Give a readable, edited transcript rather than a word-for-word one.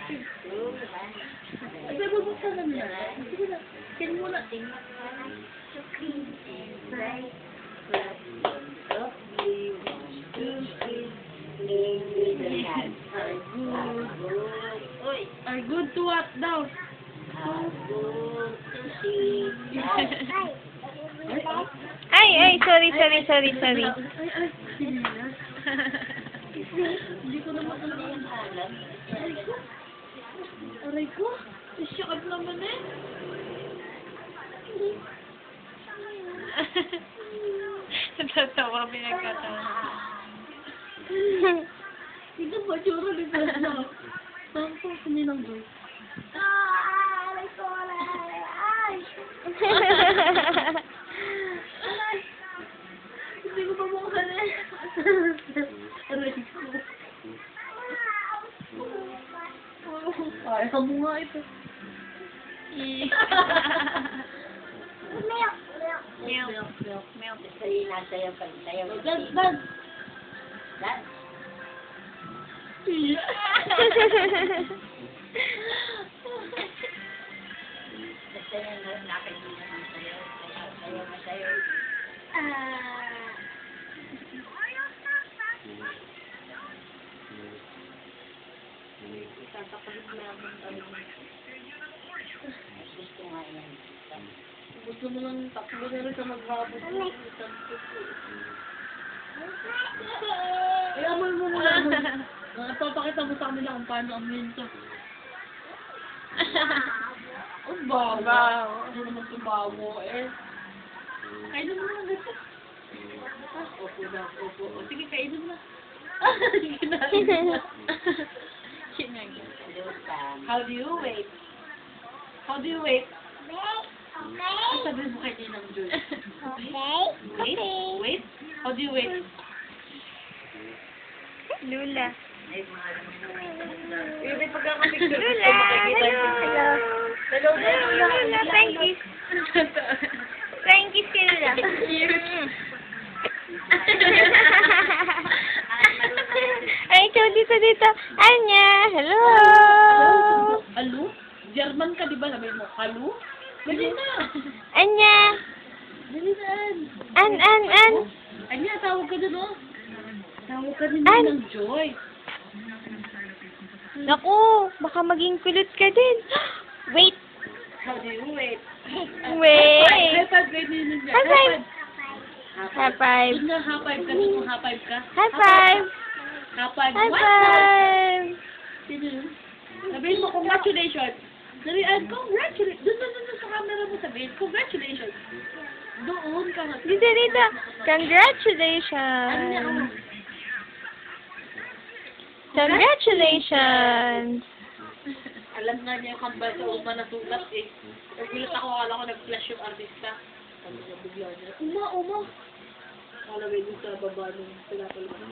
Ay, bubuksan na nila. Sige na. Tingin mo na. Are good to what daw? Ay, sorry. Ay, sige na. Hindi ko naman alam. Aray ko. Isyakap naman eh. Natatawa, pinagkatawa. Ito ba, tsura ni Plasma? Saan po kuminang doon? Aray ko, aray! Hindi ko pa buksan eh. Aray ko. Ay, mo nga ito. Milk. Dan. Gusto mo lang takbo na rin sa maghapon. Eh, amoy mo muna. Papakita mo sa kanila kung paano amoyin ito. Oh, bawa. Ano naman ito bawa eh. Kailan mo lang ito. Opo na, opo. Sige, kailan na. How do you wait? How do you wait? Okay. Sabi mo kay Ninang Joy. Okay. Wait. How do you wait? Lula. May pagkakapicture. Lula. Hello. Lula. Thank you. Thank you, Lula. Ay, ikaw dito. Anya. Hello. Alu? German ka, di ba? Sabi mo, alu? Dali na. Anya. Dali na. An. Anya, tawag ka dun, oh. Tawag ka din An. ng Joy. Naku, baka maging kulot ka din. Wait. How do you wait? Wait. High five kay Ninang Joy. High five. High five. Doon nga, high five ka. Doon mo high five ka. High five. High five. High What? five. Sino yun? Sabihin mo, congratulations. Sabihin, congratulations. Doon sa camera mo sabihin, congratulations. Doon ka. Dito. Congratulations. Congratulations. Alam nga niya yung kambal sa uma na sulat eh. Nagulat ako, akala ko nag-flash yung artista. Sabi niya, bigla niya, uma. Akala ko yung sa baba nung pinapalabas.